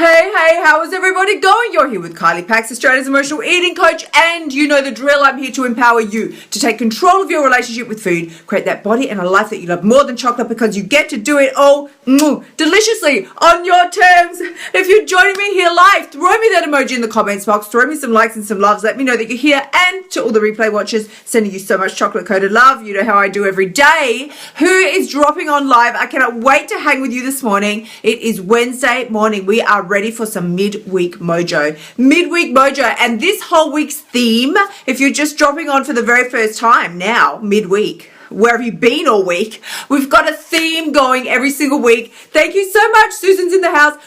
Hey, how is everybody going? You're here with Kylie Pax, Australia's emotional eating coach, and you know the drill. I'm here to empower you to take control of your relationship with food, create that body and a life that you love more than chocolate because you get to do it all deliciously on your terms. If you're joining me here live, throw me that emoji in the comments box, throw me some likes and some loves, let me know that you're here, and to all the replay watchers, sending you so much chocolate-coated love. You know how I do every day. Who is dropping on live? I cannot wait to hang with you this morning. It is Wednesday morning. We are ready for some midweek mojo. And this whole week's theme, if you're just dropping on for the very first time now, midweek, where have you been all week? We've got a theme going every single week. Thank you so much. Susan's in the house.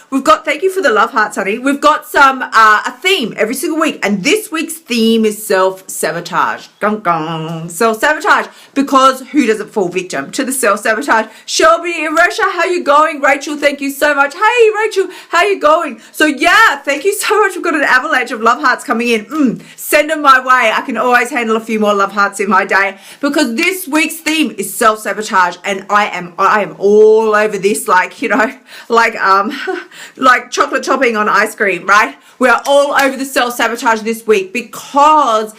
Thank you for the love hearts, honey. We've got a theme every single week. And this week's theme is self-sabotage. Self-sabotage. Because who doesn't fall victim to the self-sabotage? Shelby, Iresha, how you going? Rachel, thank you so much. Hey, Rachel, how you going? So yeah, thank you so much. We've got an avalanche of love hearts coming in. Send them my way. I can always handle a few more love hearts in my day because this week's theme is self-sabotage, and I am all over this, like chocolate topping on ice cream, right? We're all over the self-sabotage this week because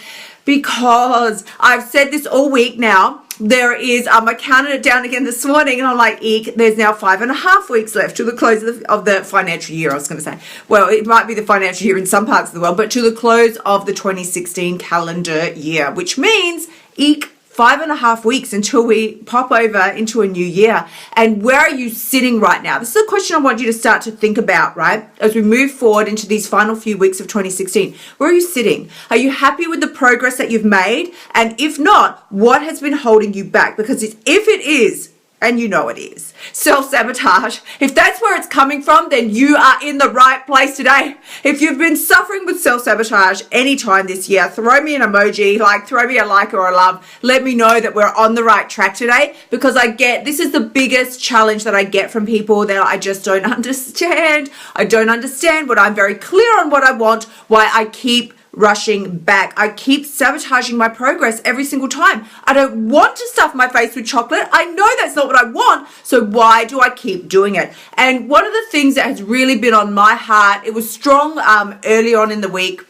I've said this all week now. There is, I counted it down again this morning and I'm like, eek, there's now 5.5 weeks left to the close of the financial year. I was going to say, well, it might be the financial year in some parts of the world, but to the close of the 2016 calendar year, which means, eek, 5.5 weeks until we pop over into a new year. And where are you sitting right now? This is a question I want you to start to think about, right? As we move forward into these final few weeks of 2016, where are you sitting? Are you happy with the progress that you've made? And if not, what has been holding you back? Because if it is, and you know it is, self-sabotage, if that's where it's coming from, then you are in the right place today. If you've been suffering with self-sabotage anytime this year, throw me an emoji, throw me a like or a love. Let me know that we're on the right track today, because this is the biggest challenge that I get from people that I just don't understand. I don't understand what I'm very clear on what I want, why I keep rushing back. I keep sabotaging my progress every single time. I don't want to stuff my face with chocolate. I know that's not what I want. So why do I keep doing it? And one of the things that has really been on my heart, it was strong early on in the week.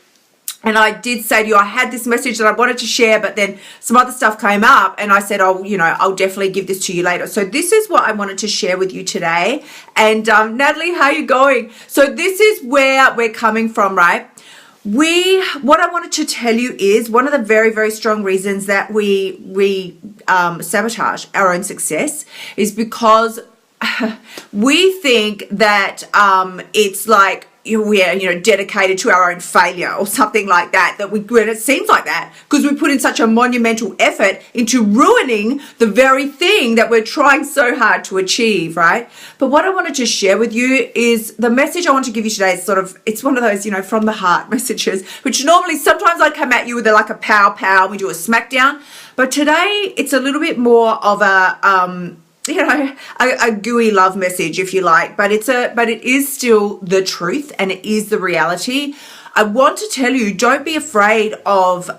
And I did say to you, I had this message that I wanted to share, but then some other stuff came up and I said, I'll definitely give this to you later. So this is what I wanted to share with you today. And Natalie, how are you going? So this is where we're coming from, right? What I wanted to tell you is one of the very, very strong reasons that we sabotage our own success is because we think that it's like we are dedicated to our own failure or something like that, when it seems like that because we put in such a monumental effort into ruining the very thing that we're trying so hard to achieve, right? But what I wanted to share with you is the message I want to give you today is it's one of those from the heart messages, which normally sometimes I come at you with a pow, we do a smackdown, but today it's a little bit more of a gooey love message, if you like, but it is still the truth and it is the reality. I want to tell you, don't be afraid of,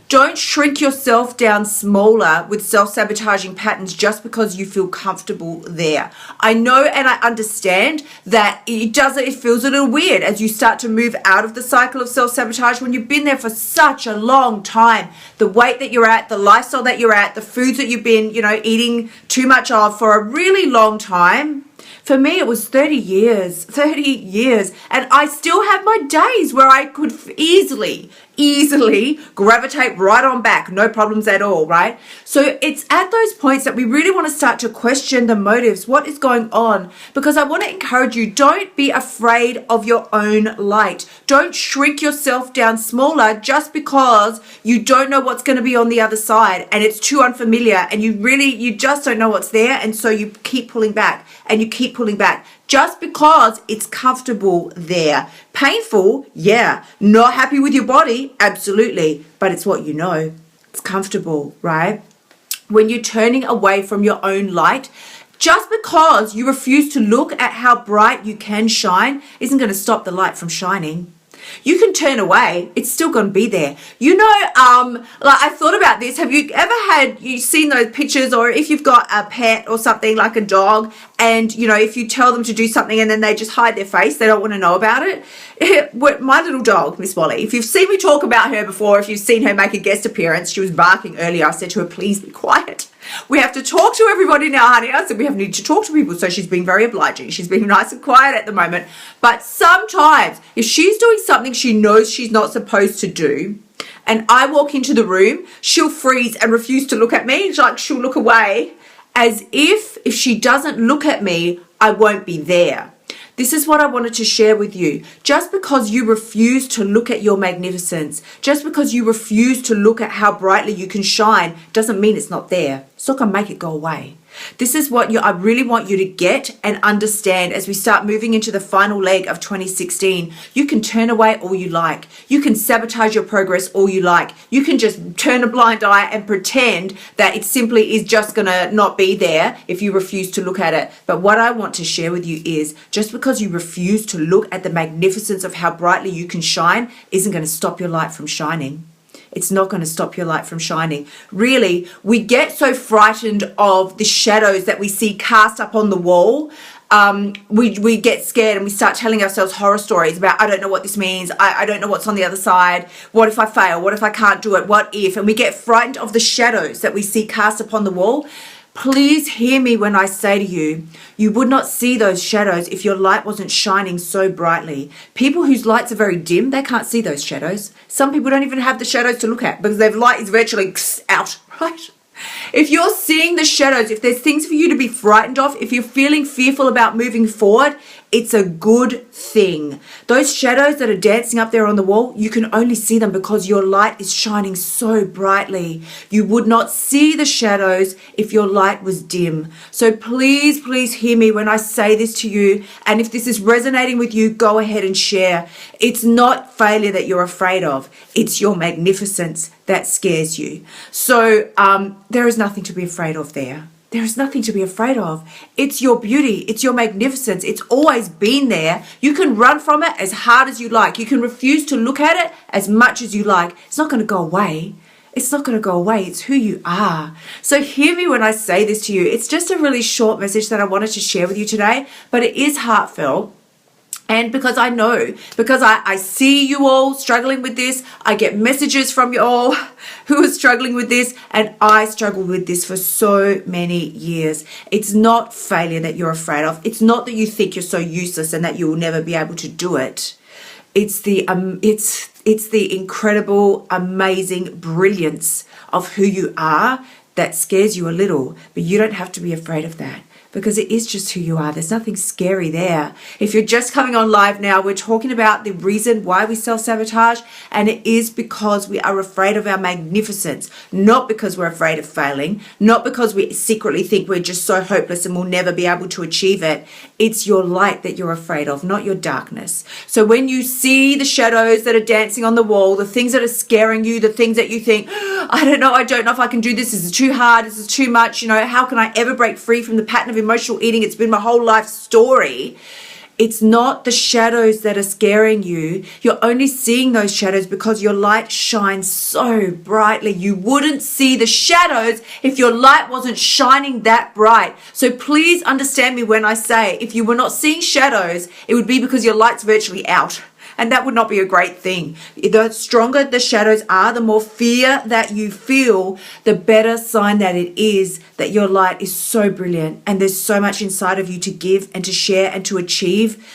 don't shrink yourself down smaller with self-sabotaging patterns just because you feel comfortable there. I know and I understand that it feels a little weird as you start to move out of the cycle of self-sabotage when you've been there for such a long time. The weight that you're at, the lifestyle that you're at, the foods that you've been, eating too much of for a really long time. For me, it was 30 years, and I still have my days where I could easily gravitate right on back, no problems at all, right? So it's at those points that we really want to start to question the motives, what is going on, because I want to encourage you, don't be afraid of your own light. Don't shrink yourself down smaller just because you don't know what's going to be on the other side and it's too unfamiliar and you just don't know what's there, and so you keep pulling back and you keep pulling back just because it's comfortable there. Painful, yeah. Not happy with your body, absolutely. But it's what you know. It's comfortable, right? When you're turning away from your own light, just because you refuse to look at how bright you can shine isn't going to stop the light from shining. You can turn away. It's still going to be there. You know, like I thought about this. Have you ever you seen those pictures, or if you've got a pet or something like a dog, and you know, if you tell them to do something and then they just hide their face, they don't want to know about it. My little dog, Miss Molly, if you've seen me talk about her before, if you've seen her make a guest appearance, she was barking earlier. I said to her, please be quiet. We have to talk to everybody now, honey. I said we need to talk to people. So she's being very obliging. She's being nice and quiet at the moment. But sometimes if she's doing something she knows she's not supposed to do, and I walk into the room, she'll freeze and refuse to look at me. It's like she'll look away as if she doesn't look at me, I won't be there. This is what I wanted to share with you. Just because you refuse to look at your magnificence, just because you refuse to look at how brightly you can shine, doesn't mean it's not there. It's not going to make it go away. This is what I really want you to get and understand as we start moving into the final leg of 2016. You can turn away all you like. You can sabotage your progress all you like. You can just turn a blind eye and pretend that it simply is just going to not be there if you refuse to look at it. But what I want to share with you is just because you refuse to look at the magnificence of how brightly you can shine isn't going to stop your light from shining. It's not going to stop your light from shining. Really, we get so frightened of the shadows that we see cast up on the wall. We get scared and we start telling ourselves horror stories about, I don't know what this means. I don't know what's on the other side. What if I fail? What if I can't do it? What if? And we get frightened of the shadows that we see cast upon the wall. Please hear me when I say to you, you would not see those shadows if your light wasn't shining so brightly. People whose lights are very dim, they can't see those shadows. Some people don't even have the shadows to look at because their light is virtually out, right? If you're seeing the shadows, if there's things for you to be frightened of, if you're feeling fearful about moving forward, it's a good thing. Those shadows that are dancing up there on the wall, you can only see them because your light is shining so brightly. You would not see the shadows if your light was dim. So please, please hear me when I say this to you. And if this is resonating with you, go ahead and share. It's not failure that you're afraid of. It's your magnificence that scares you. So there is nothing to be afraid of there. There is nothing to be afraid of. It's your beauty. It's your magnificence. It's always been there. You can run from it as hard as you like. You can refuse to look at it as much as you like. It's not going to go away. It's not going to go away. It's who you are. So hear me when I say this to you. It's just a really short message that I wanted to share with you today, but it is heartfelt. And because I know, because I see you all struggling with this, I get messages from you all who are struggling with this, and I struggled with this for so many years. It's not failure that you're afraid of. It's not that you think you're so useless and that you will never be able to do it. It's the incredible, amazing brilliance of who you are that scares you a little, but you don't have to be afraid of that. Because it is just who you are. There's nothing scary there. If you're just coming on live now, we're talking about the reason why we self-sabotage, and it is because we are afraid of our magnificence, not because we're afraid of failing, not because we secretly think we're just so hopeless and we'll never be able to achieve it. It's your light that you're afraid of, not your darkness. So when you see the shadows that are dancing on the wall, the things that are scaring you, the things that you think, I don't know if I can do this. This is too hard. This is too much. You know, how can I ever break free from the pattern of emotional eating? It's been my whole life story. It's not the shadows that are scaring you. You're only seeing those shadows because your light shines so brightly. You wouldn't see the shadows if your light wasn't shining that bright. So please understand me when I say, if you were not seeing shadows, it would be because your light's virtually out. And that would not be a great thing. The stronger the shadows are, the more fear that you feel, the better sign that it is that your light is so brilliant and there's so much inside of you to give and to share and to achieve.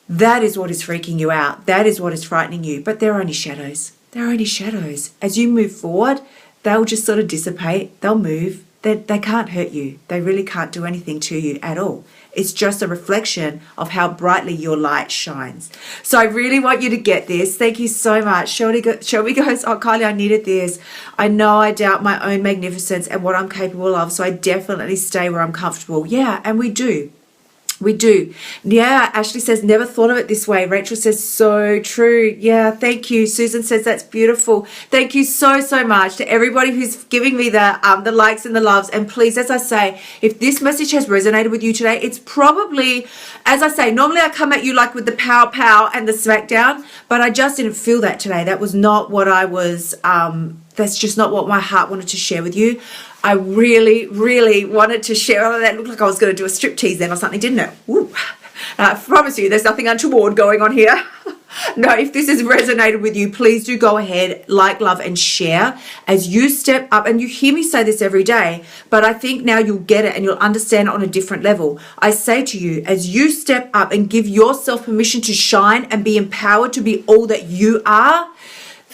That is what is freaking you out. That is what is frightening you. But they're only shadows. They're only shadows. As you move forward, they'll just sort of dissipate. They'll move. They can't hurt you. They really can't do anything to you at all. It's just a reflection of how brightly your light shines. So I really want you to get this. Thank you so much. Shelby goes, oh, Kylie, I needed this. I know I doubt my own magnificence and what I'm capable of, so I definitely stay where I'm comfortable. Yeah, and we do. We do. Yeah, Ashley says, never thought of it this way. Rachel says, so true. Yeah, thank you. Susan says, that's beautiful. Thank you so, so much to everybody who's giving me the likes and the loves. And please, as I say, if this message has resonated with you today, it's probably, as I say, normally I come at you like with the pow and the smackdown, but I just didn't feel that today. That was not what I was, that's just not what my heart wanted to share with you. I really, really wanted to share. Oh, that looked like I was going to do a striptease then or something, didn't it? Ooh. I promise you, there's nothing untoward going on here. No, if this has resonated with you, please do go ahead, like, love, and share as you step up. And you hear me say this every day, but I think now you'll get it and you'll understand it on a different level. I say to you, as you step up and give yourself permission to shine and be empowered to be all that you are,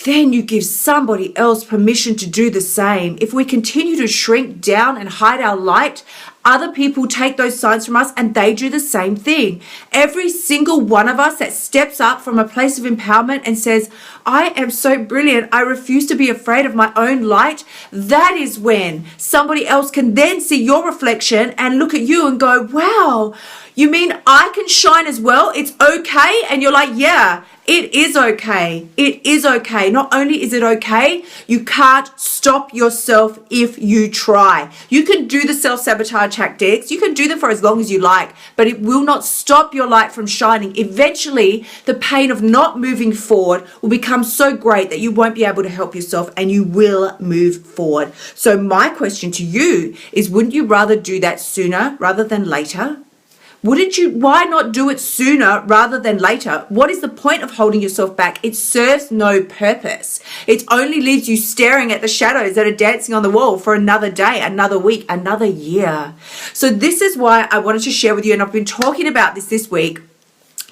then you give somebody else permission to do the same. If we continue to shrink down and hide our light, other people take those signs from us and they do the same thing. Every single one of us that steps up from a place of empowerment and says, I am so brilliant, I refuse to be afraid of my own light, that is when somebody else can then see your reflection and look at you and go, wow, you mean I can shine as well? It's okay? And you're like, yeah, it is okay. It is okay. Not only is it okay, you can't stop yourself if you try. You can do the self-sabotage tactics. You can do them for as long as you like, but it will not stop your light from shining. Eventually, the pain of not moving forward will become so great that you won't be able to help yourself and you will move forward. So my question to you is, wouldn't you rather do that sooner rather than later? Why not do it sooner rather than later? What is the point of holding yourself back? It serves no purpose. It only leaves you staring at the shadows that are dancing on the wall for another day, another week, another year. So this is why I wanted to share with you, and I've been talking about this week,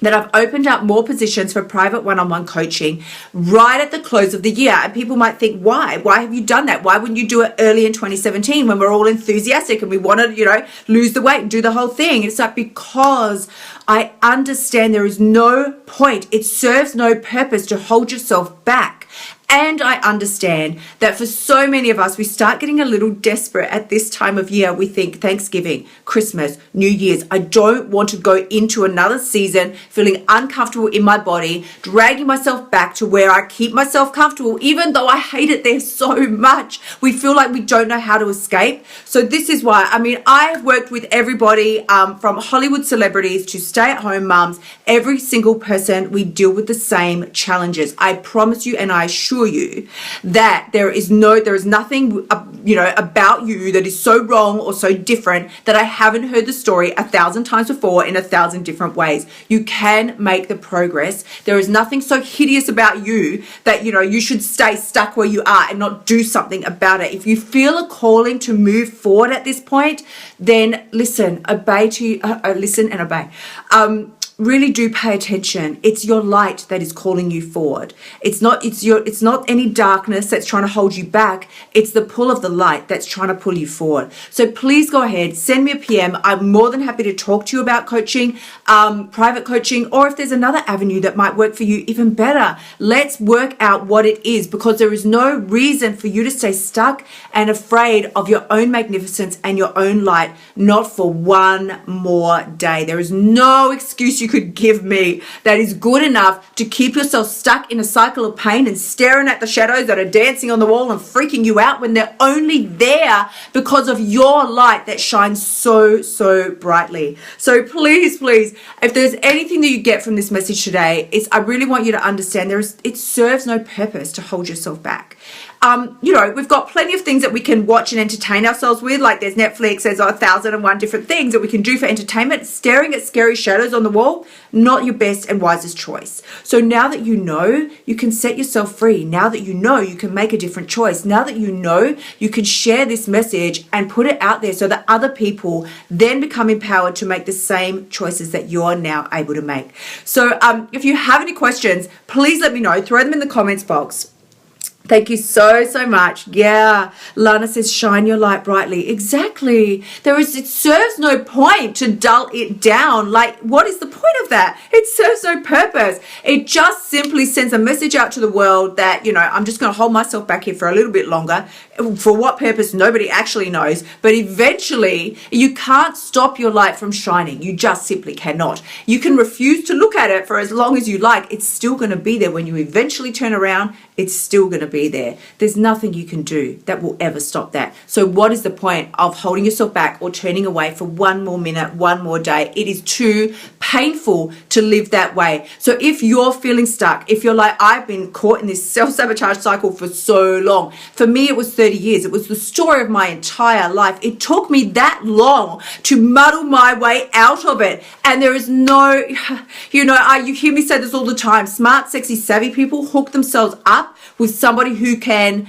that I've opened up more positions for private one-on-one coaching right at the close of the year. And people might think, why? Why have you done that? Why wouldn't you do it early in 2017 when we're all enthusiastic and we want to, lose the weight and do the whole thing? It's like, because I understand there is no point. It serves no purpose to hold yourself back. And I understand that for so many of us, we start getting a little desperate at this time of year. We think Thanksgiving, Christmas, New Year's. I don't want to go into another season feeling uncomfortable in my body, dragging myself back to where I keep myself comfortable, even though I hate it there so much. We feel like we don't know how to escape. So this is why, I've worked with everybody from Hollywood celebrities to stay-at-home mums. Every single person, we deal with the same challenges. I promise you and I assure you that there is nothing about you that is so wrong or so different that I haven't heard the story 1,000 times before in 1,000 different ways. You can make the progress. There is nothing so hideous about you that you should stay stuck where you are and not do something about it. If you feel a calling to move forward at this point, then listen and obey. Really do pay attention. It's your light that is calling you forward. It's not any darkness that's trying to hold you back. It's the pull of the light that's trying to pull you forward. So please go ahead, send me a PM. I'm more than happy to talk to you about coaching, private coaching, or if there's another avenue that might work for you, even better. Let's work out what it is, because there is no reason for you to stay stuck and afraid of your own magnificence and your own light, not for one more day. There is no excuse you could give me that is good enough to keep yourself stuck in a cycle of pain and staring at the shadows that are dancing on the wall and freaking you out when they're only there because of your light that shines so, so brightly. So please, if there's anything that you get from this message today, I really want you to understand it serves no purpose to hold yourself back. We've got plenty of things that we can watch and entertain ourselves with. Like there's Netflix, there's 1,001 different things that we can do for entertainment. Staring at scary shadows on the wall, not your best and wisest choice. So now that you know, you can set yourself free. Now that you know, you can make a different choice. Now that you know, you can share this message and put it out there so that other people then become empowered to make the same choices that you're now able to make. So if you have any questions, please let me know. Throw them in the comments box. Thank you so, so much. Yeah. Lana says, shine your light brightly. Exactly. It serves no point to dull it down. Like, what is the point of that? It serves no purpose. It just simply sends a message out to the world that, I'm just going to hold myself back here for a little bit longer. For what purpose, nobody actually knows. But eventually, you can't stop your light from shining. You just simply cannot. You can refuse to look at it for as long as you like. It's still going to be there. When you eventually turn around, it's still going to be there. There's nothing you can do that will ever stop that. So what is the point of holding yourself back or turning away for one more minute, one more day? It is too painful to live that way. So if you're feeling stuck, if you're like, I've been caught in this self-sabotage cycle for so long. For me, it was 30 years. It was the story of my entire life. It took me that long to muddle my way out of it. And there is no, you hear me say this all the time. Smart, sexy, savvy people hook themselves up with somebody who can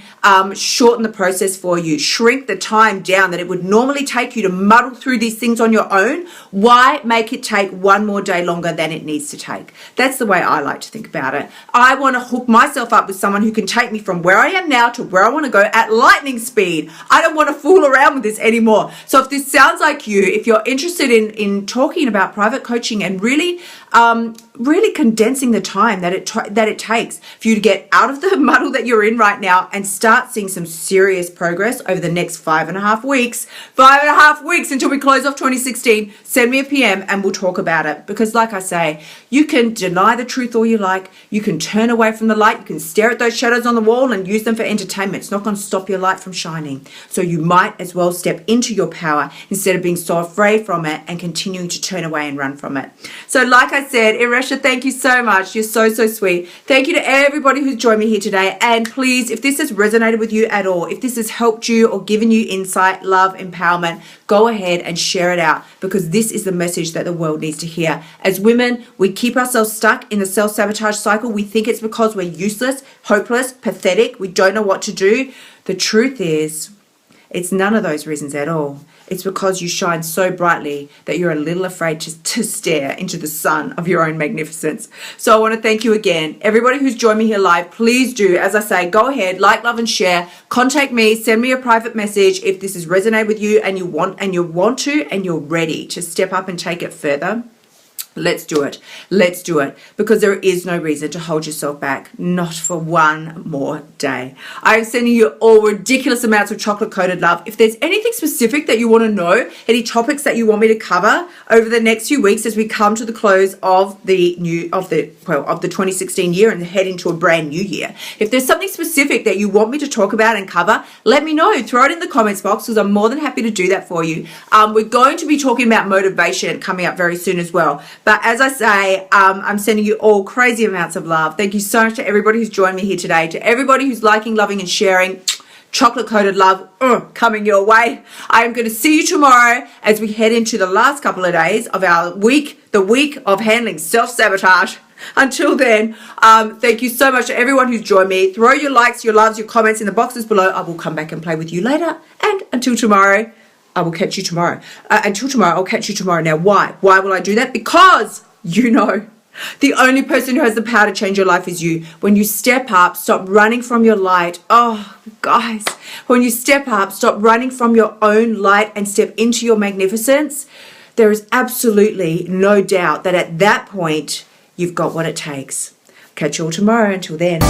shorten the process for you, shrink the time down that it would normally take you to muddle through these things on your own. Why make it take one more day longer than it needs to take? That's the way I like to think about it. I want to hook myself up with someone who can take me from where I am now to where I want to go at lightning speed. I don't want to fool around with this anymore. So if this sounds like you, if you're interested in talking about private coaching and really condensing the time that it takes for you to get out of the muddle that you're in right now and start seeing some serious progress over the next 5.5 weeks, 5.5 weeks until we close off 2016, send me a PM and we'll talk about it. Because like I say, you can deny the truth all you like. You can turn away from the light. You can stare at those shadows on the wall and use them for entertainment. It's not going to stop your light from shining. So you might as well step into your power instead of being so afraid from it and continuing to turn away and run from it. So like I said, Iresha, thank you so much. You're so, so sweet. Thank you to everybody who's joined me here today. And please, if this has resonated with you at all, if this has helped you or given you insight, love, empowerment, go ahead and share it out, because this is the message that the world needs to hear. As women, we keep ourselves stuck in the self-sabotage cycle. We think it's because we're useless, hopeless, pathetic. We don't know what to do. The truth is, it's none of those reasons at all. It's because you shine so brightly that you're a little afraid to stare into the sun of your own magnificence. So I want to thank you again. Everybody who's joined me here live, please do, as I say, go ahead, like, love, and share. Contact me, send me a private message if this has resonated with you and you want to and you're ready to step up and take it further. Let's do it. Let's do it. Because there is no reason to hold yourself back. Not for one more day. I am sending you all ridiculous amounts of chocolate-coated love. If there's anything specific that you want to know, any topics that you want me to cover over the next few weeks as we come to the close of the 2016 year and head into a brand new year. If there's something specific that you want me to talk about and cover, let me know. Throw it in the comments box because I'm more than happy to do that for you. We're going to be talking about motivation coming up very soon as well. But as I say, I'm sending you all crazy amounts of love. Thank you so much to everybody who's joined me here today, to everybody who's liking, loving, and sharing. Chocolate-coated love coming your way. I am going to see you tomorrow as we head into the last couple of days of our week, the week of handling self-sabotage. Until then, thank you so much to everyone who's joined me. Throw your likes, your loves, your comments in the boxes below. I will come back and play with you later. And until tomorrow, I will catch you tomorrow. Until tomorrow, I'll catch you tomorrow. Now, why? Why will I do that? Because you know the only person who has the power to change your life is you. When you step up, stop running from your light. Oh, guys, when you step up, stop running from your own light and step into your magnificence, there is absolutely no doubt that at that point, you've got what it takes. Catch you all tomorrow. Until then.